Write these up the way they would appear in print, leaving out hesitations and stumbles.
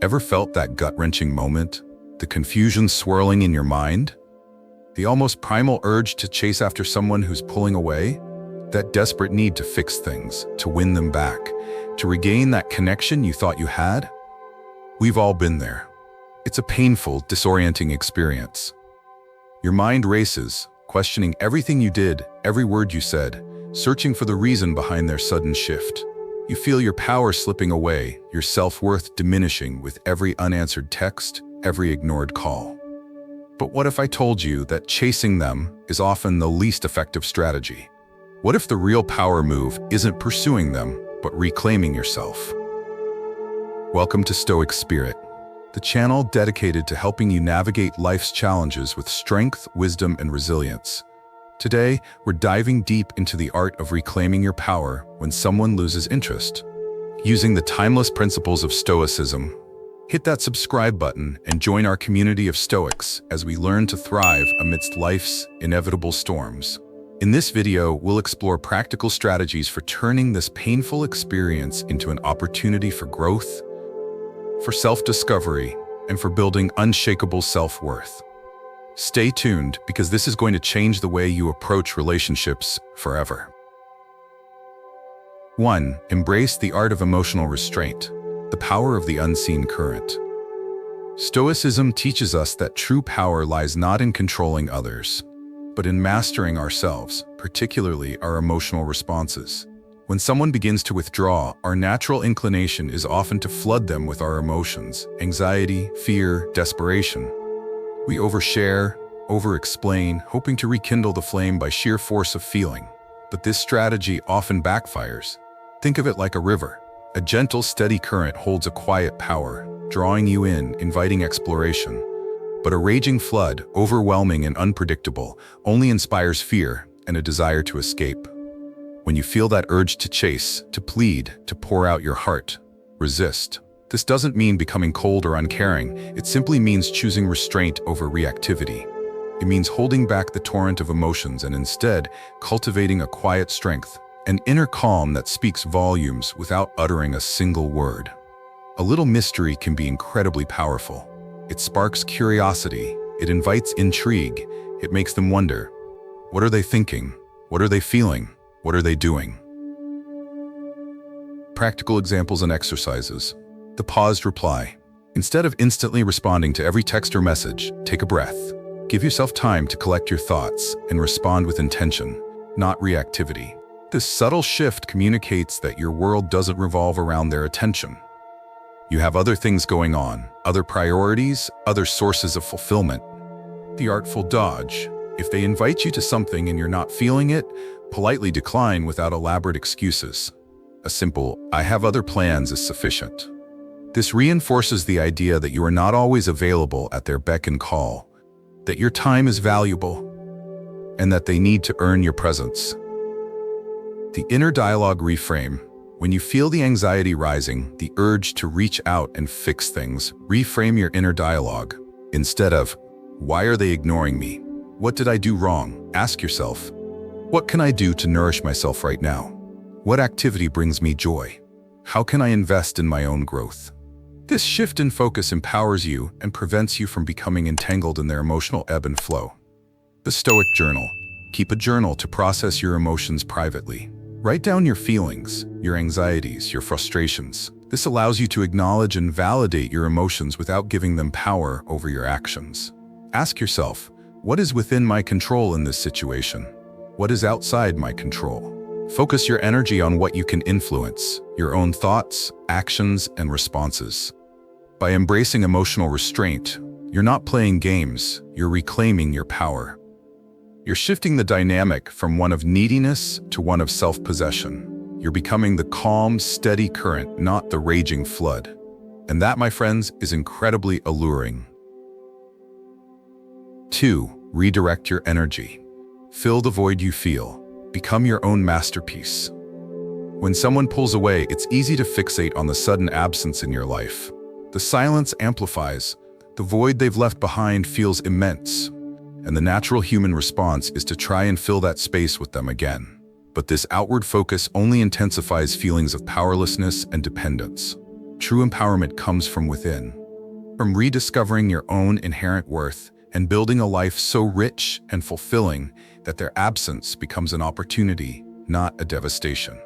Ever felt that gut-wrenching moment? The confusion swirling in your mind? The almost primal urge to chase after someone who's pulling away? That desperate need to fix things, to win them back, to regain that connection you thought you had? We've all been there. It's a painful, disorienting experience. Your mind races, questioning everything you did, every word you said, searching for the reason behind their sudden shift. You feel your power slipping away, your self-worth diminishing with every unanswered text, every ignored call. But what if I told you that chasing them is often the least effective strategy? What if the real power move isn't pursuing them, but reclaiming yourself? Welcome to Stoic Spirit, the channel dedicated to helping you navigate life's challenges with strength, wisdom, and resilience. Today, we're diving deep into the art of reclaiming your power when someone loses interest. Using the timeless principles of Stoicism, hit that subscribe button and join our community of Stoics as we learn to thrive amidst life's inevitable storms. In this video, we'll explore practical strategies for turning this painful experience into an opportunity for growth, for self-discovery, and for building unshakable self-worth. Stay tuned because this is going to change the way you approach relationships forever. 1. Embrace the art of emotional restraint, the power of the unseen current. Stoicism teaches us that true power lies not in controlling others, but in mastering ourselves, particularly our emotional responses. When someone begins to withdraw, our natural inclination is often to flood them with our emotions, anxiety, fear, desperation. We overshare, over-explain, hoping to rekindle the flame by sheer force of feeling. But this strategy often backfires. Think of it like a river. A gentle, steady current holds a quiet power, drawing you in, inviting exploration. But a raging flood, overwhelming and unpredictable, only inspires fear and a desire to escape. When you feel that urge to chase, to plead, to pour out your heart, resist. This doesn't mean becoming cold or uncaring. It simply means choosing restraint over reactivity. It means holding back the torrent of emotions and instead cultivating a quiet strength, an inner calm that speaks volumes without uttering a single word. A little mystery can be incredibly powerful. It sparks curiosity, it invites intrigue, it makes them wonder, what are they thinking? What are they feeling? What are they doing? Practical examples and exercises. The paused reply. Instead of instantly responding to every text or message, take a breath. Give yourself time to collect your thoughts and respond with intention, not reactivity. This subtle shift communicates that your world doesn't revolve around their attention. You have other things going on, other priorities, other sources of fulfillment. The artful dodge. If they invite you to something and you're not feeling it, politely decline without elaborate excuses. A simple, "I have other plans" is sufficient. This reinforces the idea that you are not always available at their beck and call, that your time is valuable, and that they need to earn your presence. The inner dialogue reframe. When you feel the anxiety rising, the urge to reach out and fix things, reframe your inner dialogue. Instead of, "Why are they ignoring me? What did I do wrong?" Ask yourself, "What can I do to nourish myself right now? What activity brings me joy? How can I invest in my own growth?" This shift in focus empowers you and prevents you from becoming entangled in their emotional ebb and flow. The Stoic Journal. Keep a journal to process your emotions privately. Write down your feelings, your anxieties, your frustrations. This allows you to acknowledge and validate your emotions without giving them power over your actions. Ask yourself, what is within my control in this situation? What is outside my control? Focus your energy on what you can influence, your own thoughts, actions, and responses. By embracing emotional restraint, you're not playing games, you're reclaiming your power. You're shifting the dynamic from one of neediness to one of self-possession. You're becoming the calm, steady current, not the raging flood. And that, my friends, is incredibly alluring. 2. Redirect your energy. Fill the void you feel. Become your own masterpiece. When someone pulls away, it's easy to fixate on the sudden absence in your life. The silence amplifies. The void they've left behind feels immense. And the natural human response is to try and fill that space with them again. But this outward focus only intensifies feelings of powerlessness and dependence. true empowerment comes from within. From rediscovering your own inherent worth and building a life so rich and fulfilling that their absence becomes an opportunity, not a devastation.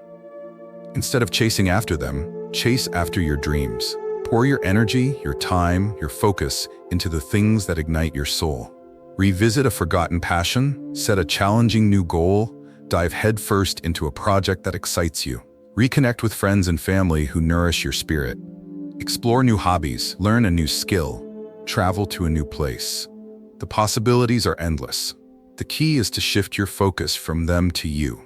Instead of chasing after them, chase after your dreams. Pour your energy, your time, your focus into the things that ignite your soul. Revisit a forgotten passion, set a challenging new goal, dive headfirst into a project that excites you. Reconnect with friends and family who nourish your spirit. Explore new hobbies, learn a new skill, travel to a new place. The possibilities are endless. The key is to shift your focus from them to you.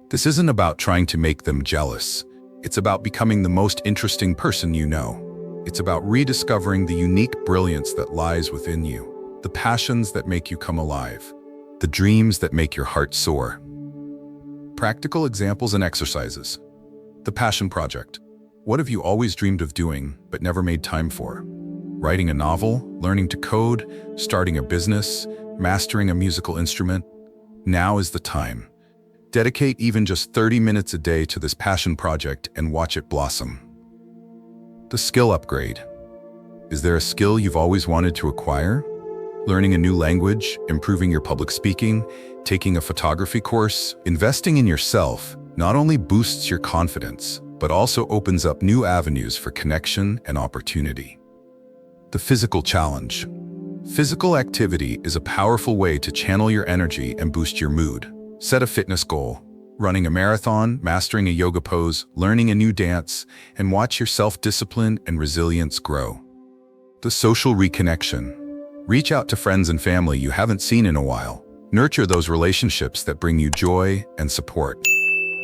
This isn't about trying to make them jealous. It's about becoming the most interesting person you know. It's about rediscovering the unique brilliance that lies within you, the passions that make you come alive, the dreams that make your heart soar. Practical examples and exercises. The Passion Project. What have you always dreamed of doing but never made time for? Writing a novel, learning to code, starting a business, mastering a musical instrument? Now is the time. Dedicate even just 30 minutes a day to this passion project and watch it blossom. The skill upgrade. Is there a skill you've always wanted to acquire? Learning a new language, improving your public speaking, taking a photography course, investing in yourself not only boosts your confidence, but also opens up new avenues for connection and opportunity. The physical challenge. Physical activity is a powerful way to channel your energy and boost your mood. Set a fitness goal. Running a marathon, mastering a yoga pose, learning a new dance, and watch your self-discipline and resilience grow. The social reconnection. Reach out to friends and family you haven't seen in a while. Nurture those relationships that bring you joy and support.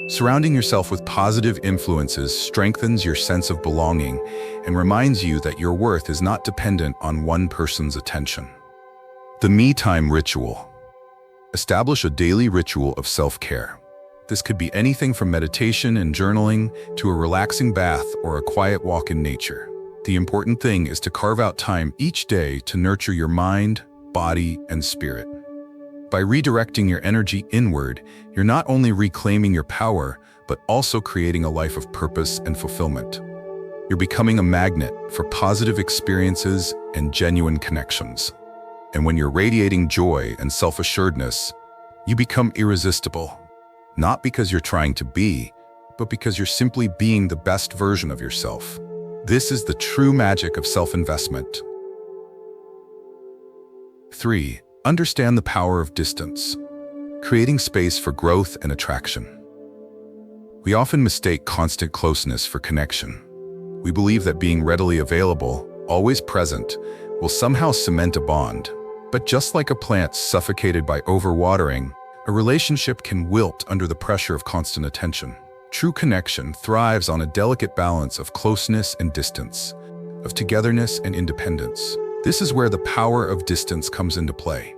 Surrounding yourself with positive influences strengthens your sense of belonging and reminds you that your worth is not dependent on one person's attention. The me time ritual. Establish a daily ritual of self-care. This could be anything from meditation and journaling to a relaxing bath or a quiet walk in nature. The important thing is to carve out time each day to nurture your mind, body, and spirit. By redirecting your energy inward, you're not only reclaiming your power, but also creating a life of purpose and fulfillment. You're becoming a magnet for positive experiences and genuine connections. And when you're radiating joy and self-assuredness, you become irresistible. Not because you're trying to be, but because you're simply being the best version of yourself. This is the true magic of self-investment. 3. Understand the power of distance. Creating space for growth and attraction. We often mistake constant closeness for connection. We believe that being readily available, always present, will somehow cement a bond. But just like a plant suffocated by overwatering, a relationship can wilt under the pressure of constant attention. True connection thrives on a delicate balance of closeness and distance, of togetherness and independence. This is where the power of distance comes into play.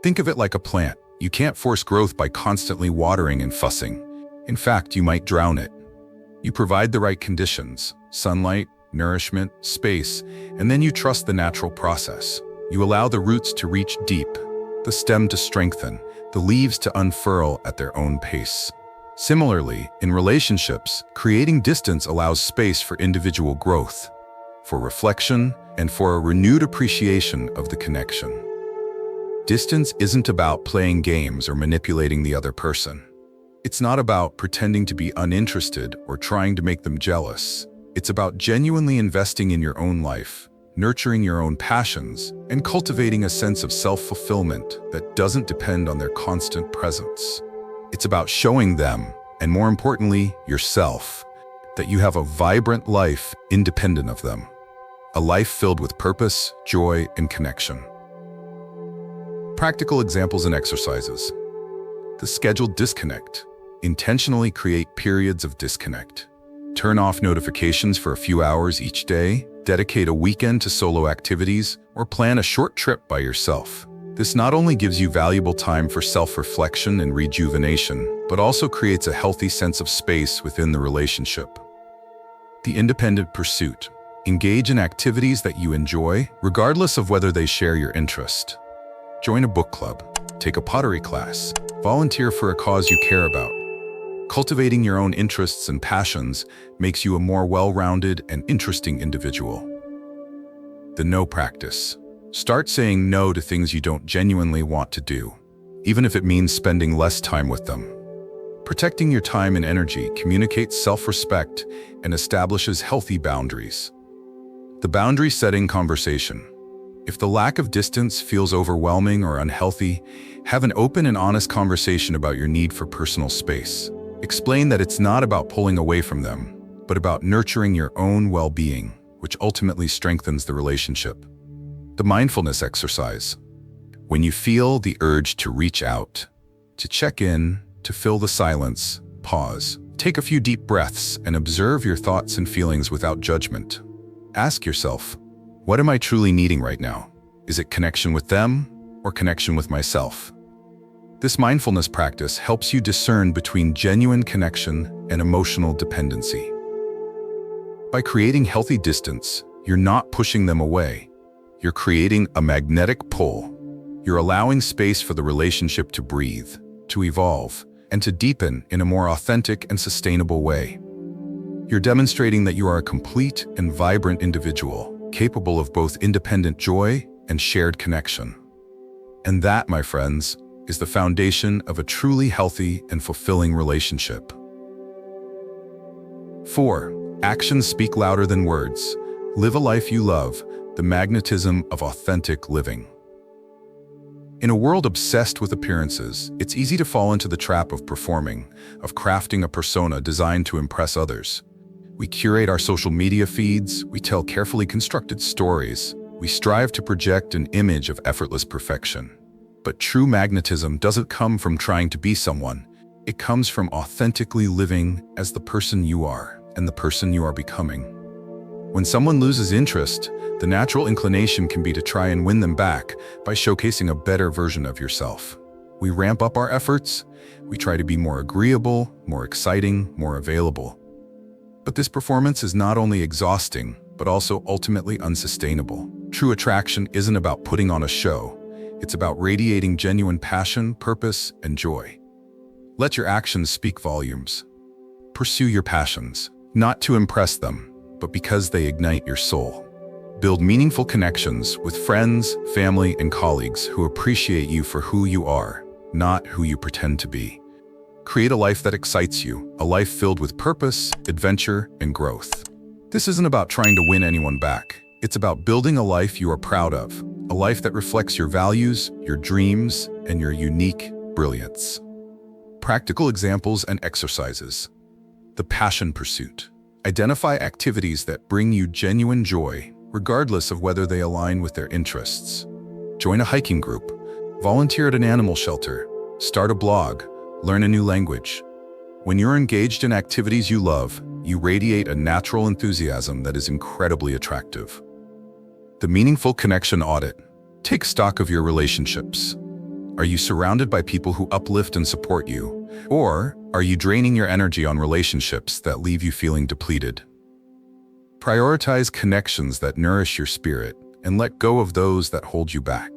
Think of it like a plant. You can't force growth by constantly watering and fussing. In fact, you might drown it. You provide the right conditions, sunlight, nourishment, space, and then you trust the natural process. You allow the roots to reach deep, the stem to strengthen, the leaves to unfurl at their own pace. Similarly, in relationships, creating distance allows space for individual growth, for reflection, and for a renewed appreciation of the connection. Distance isn't about playing games or manipulating the other person. It's not about pretending to be uninterested or trying to make them jealous. It's about genuinely investing in your own life, nurturing your own passions, and cultivating a sense of self-fulfillment that doesn't depend on their constant presence. It's about showing them, and more importantly, yourself, that you have a vibrant life independent of them. A life filled with purpose, joy, and connection. Practical examples and exercises. The scheduled disconnect. Intentionally create periods of disconnect. Turn off notifications for a few hours each day, dedicate a weekend to solo activities, or plan a short trip by yourself. This not only gives you valuable time for self-reflection and rejuvenation, but also creates a healthy sense of space within the relationship. The independent pursuit. Engage in activities that you enjoy, regardless of whether they share your interest. Join a book club, take a pottery class, volunteer for a cause you care about. Cultivating your own interests and passions makes you a more well-rounded and interesting individual. The no practice. Start saying no to things you don't genuinely want to do, even if it means spending less time with them. Protecting your time and energy communicates self-respect and establishes healthy boundaries. The boundary-setting conversation. If the lack of distance feels overwhelming or unhealthy, have an open and honest conversation about your need for personal space. Explain that it's not about pulling away from them, but about nurturing your own well-being, which ultimately strengthens the relationship. The mindfulness exercise. When you feel the urge to reach out, to check in, to fill the silence, pause. Take a few deep breaths and observe your thoughts and feelings without judgment. Ask yourself, what am I truly needing right now? Is it connection with them or connection with myself? This mindfulness practice helps you discern between genuine connection and emotional dependency. By creating healthy distance, you're not pushing them away. You're creating a magnetic pull. You're allowing space for the relationship to breathe, to evolve, and to deepen in a more authentic and sustainable way. You're demonstrating that you are a complete and vibrant individual, capable of both independent joy and shared connection. And that, my friends, is the foundation of a truly healthy and fulfilling relationship. 4. Actions speak louder than words. Live a life you love, the magnetism of authentic living. In a world obsessed with appearances, it's easy to fall into the trap of performing, of crafting a persona designed to impress others. We curate our social media feeds, we tell carefully constructed stories, we strive to project an image of effortless perfection. But true magnetism doesn't come from trying to be someone. It comes from authentically living as the person you are and the person you are becoming. When someone loses interest, the natural inclination can be to try and win them back by showcasing a better version of yourself. We ramp up our efforts, we try to be more agreeable, more exciting, more available. But this performance is not only exhausting, but also ultimately unsustainable. True attraction isn't about putting on a show. It's about radiating genuine passion, purpose, and joy. Let your actions speak volumes. Pursue your passions, not to impress them, but because they ignite your soul. Build meaningful connections with friends, family, and colleagues who appreciate you for who you are, not who you pretend to be. Create a life that excites you, a life filled with purpose, adventure, and growth. This isn't about trying to win anyone back. It's about building a life you are proud of, a life that reflects your values, your dreams, and your unique brilliance. Practical examples and exercises. The passion pursuit. Identify activities that bring you genuine joy, regardless of whether they align with their interests. Join a hiking group, volunteer at an animal shelter, start a blog, learn a new language. When you're engaged in activities you love, you radiate a natural enthusiasm that is incredibly attractive. The meaningful connection audit. Take stock of your relationships. Are you surrounded by people who uplift and support you? Or are you draining your energy on relationships that leave you feeling depleted? Prioritize connections that nourish your spirit and let go of those that hold you back.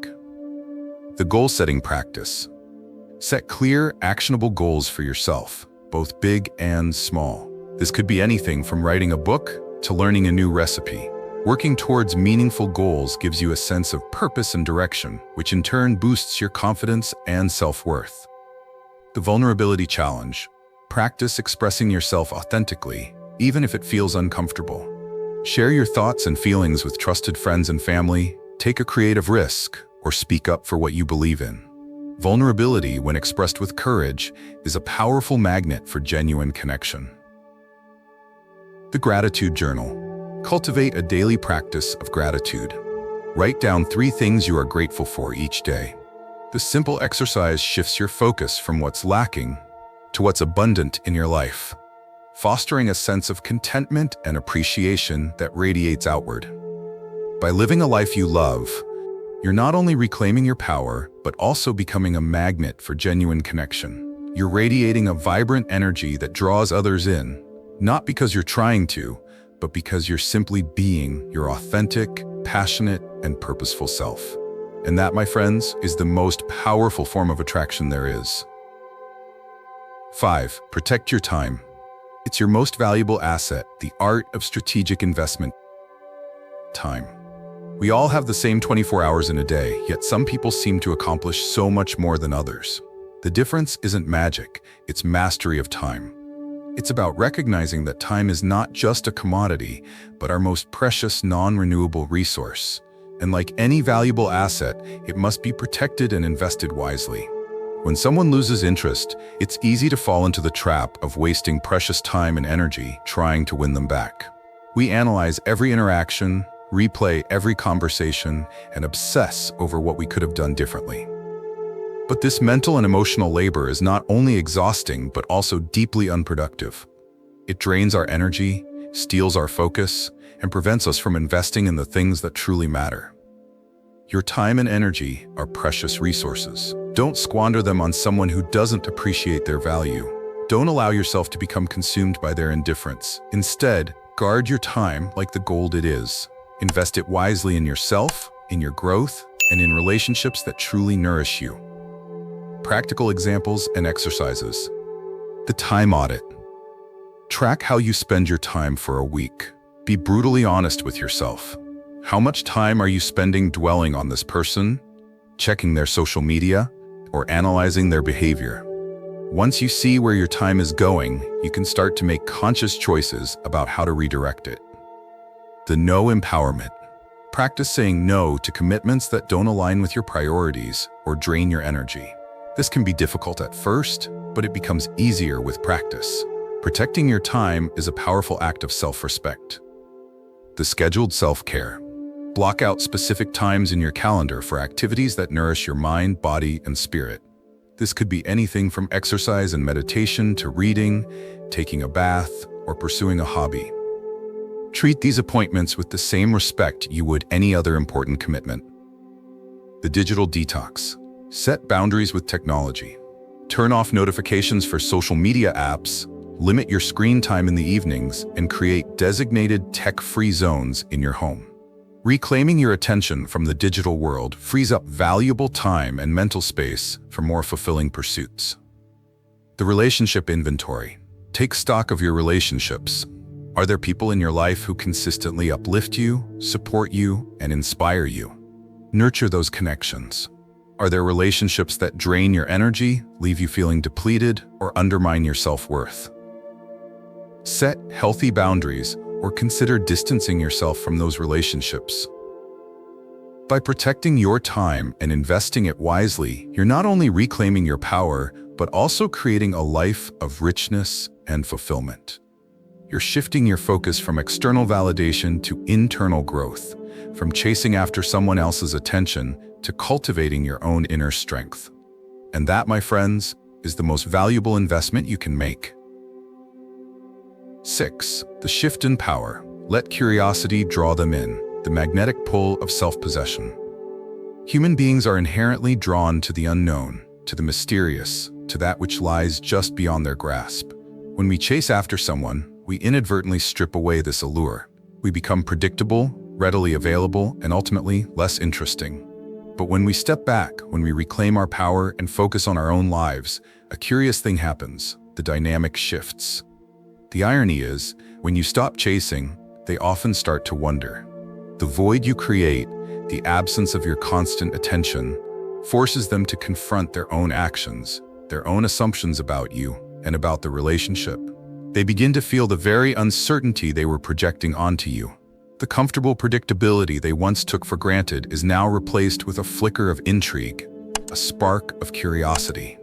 The goal-setting practice. Set clear, actionable goals for yourself, both big and small. This could be anything from writing a book to learning a new recipe. Working towards meaningful goals gives you a sense of purpose and direction, which in turn boosts your confidence and self-worth. The vulnerability challenge. Practice expressing yourself authentically, even if it feels uncomfortable. Share your thoughts and feelings with trusted friends and family, take a creative risk, or speak up for what you believe in. Vulnerability, when expressed with courage, is a powerful magnet for genuine connection. The gratitude journal. Cultivate a daily practice of gratitude. Write down 3 things you are grateful for each day. This simple exercise shifts your focus from what's lacking to what's abundant in your life, fostering a sense of contentment and appreciation that radiates outward. By living a life you love, you're not only reclaiming your power, but also becoming a magnet for genuine connection. You're radiating a vibrant energy that draws others in, not because you're trying to, but because you're simply being your authentic, passionate, and purposeful self. And that, my friends, is the most powerful form of attraction there is. 5. Protect your time. It's your most valuable asset, the art of strategic investment. Time. We all have the same 24 hours in a day, yet some people seem to accomplish so much more than others. The difference isn't magic, it's mastery of time. It's about recognizing that time is not just a commodity, but our most precious non-renewable resource. And like any valuable asset, it must be protected and invested wisely. When someone loses interest, it's easy to fall into the trap of wasting precious time and energy trying to win them back. We analyze every interaction, replay every conversation, and obsess over what we could have done differently. But this mental and emotional labor is not only exhausting, but also deeply unproductive. It drains our energy, steals our focus, and prevents us from investing in the things that truly matter. Your time and energy are precious resources. Don't squander them on someone who doesn't appreciate their value. Don't allow yourself to become consumed by their indifference. Instead, guard your time like the gold it is. Invest it wisely in yourself, in your growth, and in relationships that truly nourish you. Practical examples and exercises. The time audit. Track how you spend your time for a week. Be brutally honest with yourself. How much time are you spending dwelling on this person, checking their social media, or analyzing their behavior? Once you see where your time is going, you can start to make conscious choices about how to redirect it. The no empowerment. Practice saying no to commitments that don't align with your priorities or drain your energy. This can be difficult at first, but it becomes easier with practice. Protecting your time is a powerful act of self-respect. The scheduled self-care. Block out specific times in your calendar for activities that nourish your mind, body, and spirit. This could be anything from exercise and meditation to reading, taking a bath, or pursuing a hobby. Treat these appointments with the same respect you would any other important commitment. The digital detox. Set boundaries with technology. Turn off notifications for social media apps, limit your screen time in the evenings, and create designated tech-free zones in your home. Reclaiming your attention from the digital world frees up valuable time and mental space for more fulfilling pursuits. The relationship inventory. Take stock of your relationships. Are there people in your life who consistently uplift you, support you, and inspire you? Nurture those connections. Are there relationships that drain your energy, leave you feeling depleted, or undermine your self-worth? Set healthy boundaries or consider distancing yourself from those relationships. By protecting your time and investing it wisely, you're not only reclaiming your power, but also creating a life of richness and fulfillment. You're shifting your focus from external validation to internal growth, from chasing after someone else's attention to cultivating your own inner strength. And that, my friends, is the most valuable investment you can make. 6. The shift in power. Let curiosity draw them in. The magnetic pull of self-possession. Human beings are inherently drawn to the unknown, to the mysterious, to that which lies just beyond their grasp. When we chase after someone, we inadvertently strip away this allure. We become predictable, readily available, and ultimately less interesting. But when we step back, when we reclaim our power and focus on our own lives, a curious thing happens. The dynamic shifts. The irony is, when you stop chasing, they often start to wonder. The void you create, the absence of your constant attention, forces them to confront their own actions, their own assumptions about you and about the relationship. They begin to feel the very uncertainty they were projecting onto you. The comfortable predictability they once took for granted is now replaced with a flicker of intrigue, a spark of curiosity.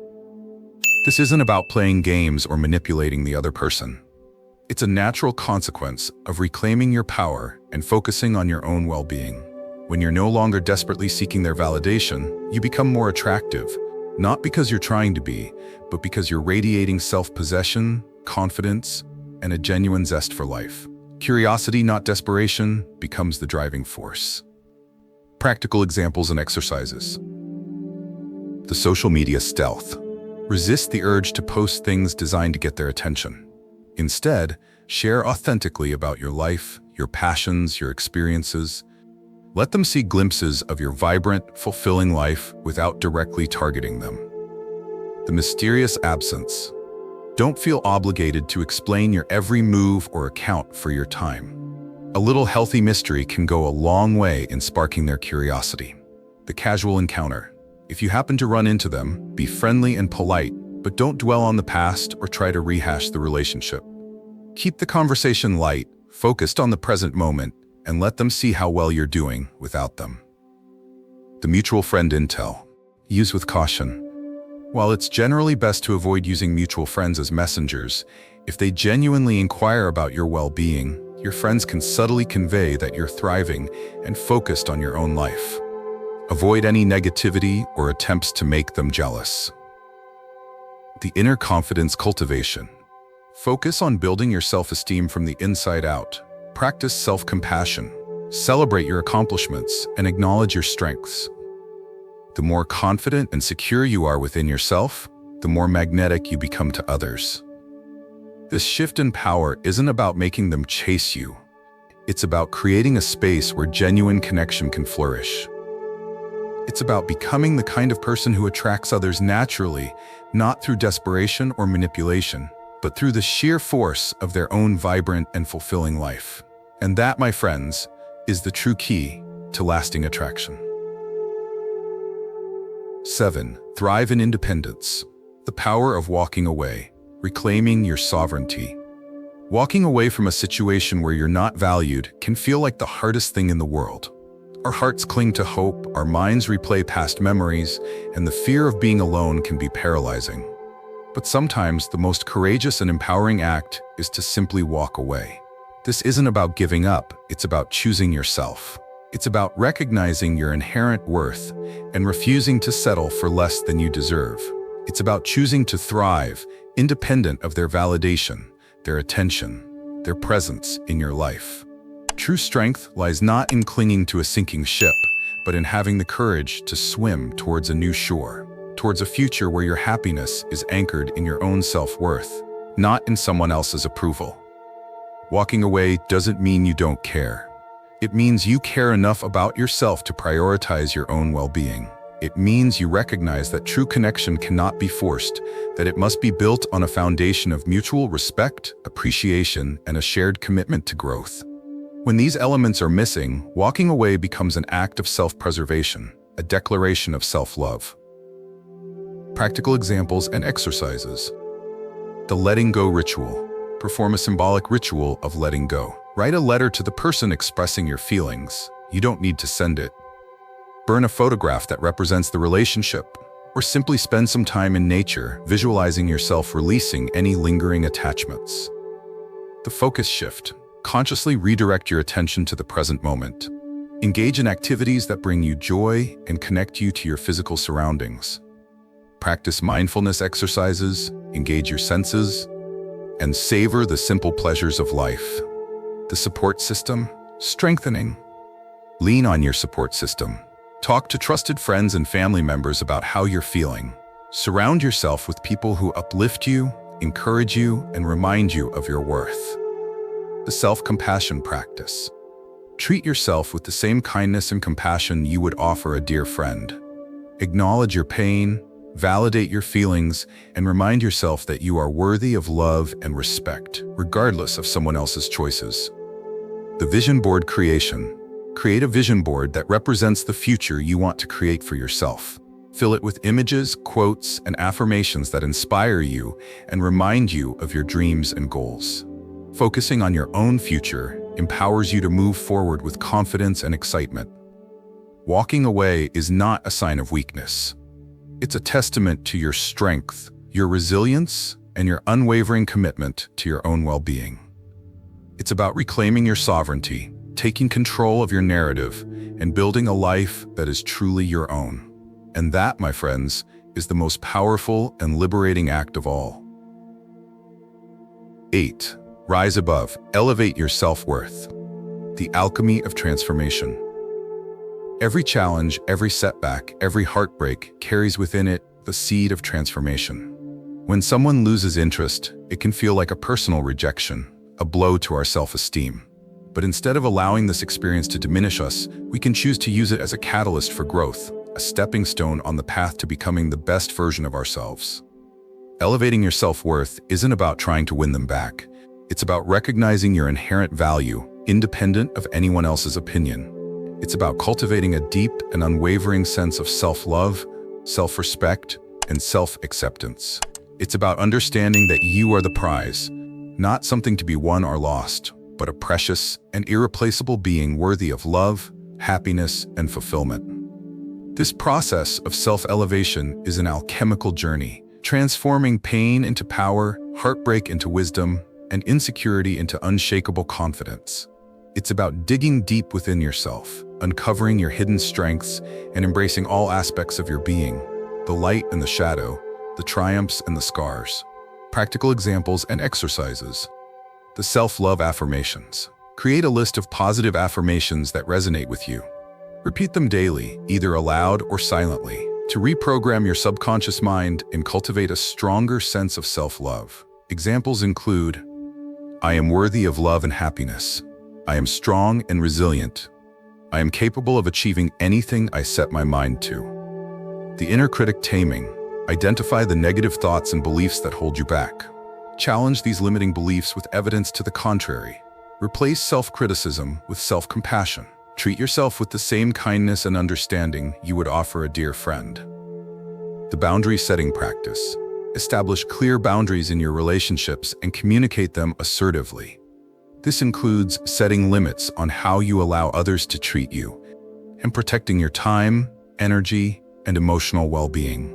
This isn't about playing games or manipulating the other person. It's a natural consequence of reclaiming your power and focusing on your own well-being. When you're no longer desperately seeking their validation, you become more attractive, not because you're trying to be, but because you're radiating self-possession, confidence, and a genuine zest for life. Curiosity, not desperation, becomes the driving force. Practical examples and exercises. The social media stealth. Resist the urge to post things designed to get their attention. Instead, share authentically about your life, your passions, your experiences. Let them see glimpses of your vibrant, fulfilling life without directly targeting them. The mysterious absence. Don't feel obligated to explain your every move or account for your time. A little healthy mystery can go a long way in sparking their curiosity. The casual encounter. If you happen to run into them, be friendly and polite, but don't dwell on the past or try to rehash the relationship. Keep the conversation light, focused on the present moment, and let them see how well you're doing without them. The mutual friend intel. Use with caution. While it's generally best to avoid using mutual friends as messengers, if they genuinely inquire about your well-being, your friends can subtly convey that you're thriving and focused on your own life. Avoid any negativity or attempts to make them jealous. The inner confidence cultivation. Focus on building your self-esteem from the inside out. Practice self-compassion. Celebrate your accomplishments and acknowledge your strengths. The more confident and secure you are within yourself, the more magnetic you become to others. This shift in power isn't about making them chase you. It's about creating a space where genuine connection can flourish. It's about becoming the kind of person who attracts others naturally, not through desperation or manipulation, but through the sheer force of their own vibrant and fulfilling life. And that, my friends, is the true key to lasting attraction. 7. Thrive in independence. The power of walking away, reclaiming your sovereignty. Walking away from a situation where you're not valued can feel like the hardest thing in the world. Our hearts cling to hope, our minds replay past memories, and the fear of being alone can be paralyzing. But sometimes the most courageous and empowering act is to simply walk away. This isn't about giving up, it's about choosing yourself. It's about recognizing your inherent worth and refusing to settle for less than you deserve. It's about choosing to thrive, independent of their validation, their attention, their presence in your life. True strength lies not in clinging to a sinking ship, but in having the courage to swim towards a new shore, towards a future where your happiness is anchored in your own self-worth, not in someone else's approval. Walking away doesn't mean you don't care. It means you care enough about yourself to prioritize your own well-being. It means you recognize that true connection cannot be forced, that it must be built on a foundation of mutual respect, appreciation, and a shared commitment to growth. When these elements are missing, walking away becomes an act of self-preservation, a declaration of self-love. Practical examples and exercises. The letting go ritual. Perform a symbolic ritual of letting go. Write a letter to the person expressing your feelings. You don't need to send it. Burn a photograph that represents the relationship, or simply spend some time in nature, visualizing yourself releasing any lingering attachments. The focus shift. Consciously redirect your attention to the present moment. Engage in activities that bring you joy and connect you to your physical surroundings. Practice mindfulness exercises, engage your senses, and savor the simple pleasures of life. The support system, strengthening. Lean on your support system. Talk to trusted friends and family members about how you're feeling. Surround yourself with people who uplift you, encourage you, and remind you of your worth. The self-compassion practice. Treat yourself with the same kindness and compassion you would offer a dear friend. Acknowledge your pain, validate your feelings, and remind yourself that you are worthy of love and respect, regardless of someone else's choices. The vision board creation. Create a vision board that represents the future you want to create for yourself. Fill it with images, quotes, and affirmations that inspire you and remind you of your dreams and goals. Focusing on your own future empowers you to move forward with confidence and excitement. Walking away is not a sign of weakness. It's a testament to your strength, your resilience, and your unwavering commitment to your own well-being. It's about reclaiming your sovereignty, taking control of your narrative, and building a life that is truly your own. And that, my friends, is the most powerful and liberating act of all. 8. Rise above. Elevate your self-worth. The alchemy of transformation. Every challenge, every setback, every heartbreak carries within it the seed of transformation. When someone loses interest, it can feel like a personal rejection, a blow to our self-esteem. But instead of allowing this experience to diminish us, we can choose to use it as a catalyst for growth, a stepping stone on the path to becoming the best version of ourselves. Elevating your self-worth isn't about trying to win them back. It's about recognizing your inherent value, independent of anyone else's opinion. It's about cultivating a deep and unwavering sense of self-love, self-respect, and self-acceptance. It's about understanding that you are the prize, not something to be won or lost, but a precious and irreplaceable being worthy of love, happiness, and fulfillment. This process of self-elevation is an alchemical journey, transforming pain into power, heartbreak into wisdom, and insecurity into unshakable confidence. It's about digging deep within yourself, uncovering your hidden strengths, and embracing all aspects of your being, the light and the shadow, the triumphs and the scars. Practical examples and exercises. The self-love affirmations. Create a list of positive affirmations that resonate with you. Repeat them daily, either aloud or silently, to reprogram your subconscious mind and cultivate a stronger sense of self-love. Examples include, I am worthy of love and happiness. I am strong and resilient. I am capable of achieving anything I set my mind to. The inner critic taming. Identify the negative thoughts and beliefs that hold you back. Challenge these limiting beliefs with evidence to the contrary. Replace self-criticism with self-compassion. Treat yourself with the same kindness and understanding you would offer a dear friend. The boundary setting practice. Establish clear boundaries in your relationships and communicate them assertively. This includes setting limits on how you allow others to treat you and protecting your time, energy, and emotional well-being.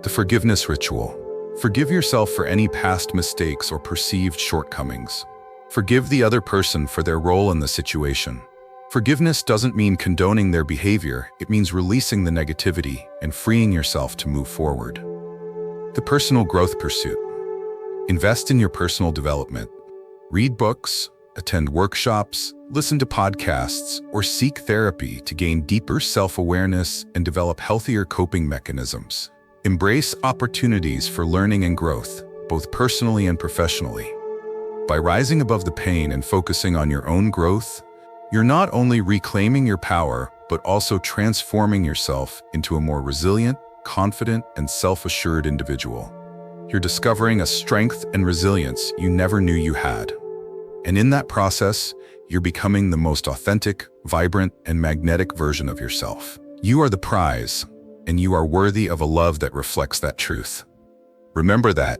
The forgiveness ritual. Forgive yourself for any past mistakes or perceived shortcomings. Forgive the other person for their role in the situation. Forgiveness doesn't mean condoning their behavior, it means releasing the negativity and freeing yourself to move forward. The personal growth pursuit. Invest in your personal development. Read books, attend workshops, listen to podcasts, or seek therapy to gain deeper self-awareness and develop healthier coping mechanisms. Embrace opportunities for learning and growth, both personally and professionally. By rising above the pain and focusing on your own growth, you're not only reclaiming your power, but also transforming yourself into a more resilient, confident, and self-assured individual. You're discovering a strength and resilience you never knew you had. And in that process, you're becoming the most authentic, vibrant, and magnetic version of yourself. You are the prize, and you are worthy of a love that reflects that truth. Remember that.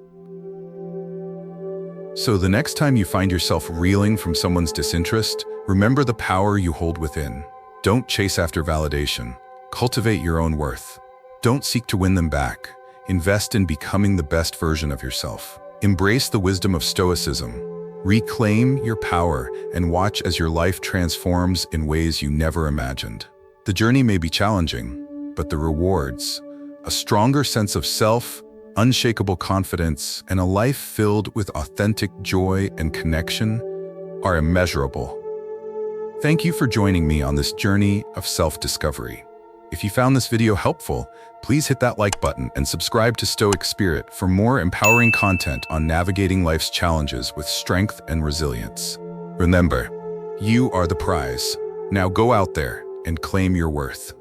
So the next time you find yourself reeling from someone's disinterest, remember the power you hold within. Don't chase after validation. Cultivate your own worth. Don't seek to win them back. Invest in becoming the best version of yourself. Embrace the wisdom of Stoicism. Reclaim your power and watch as your life transforms in ways you never imagined. The journey may be challenging, but the rewards, a stronger sense of self, unshakable confidence, and a life filled with authentic joy and connection are immeasurable. Thank you for joining me on this journey of self-discovery. If you found this video helpful, please hit that like button and subscribe to Stoic Spirit for more empowering content on navigating life's challenges with strength and resilience. Remember, you are the prize. Now go out there and claim your worth.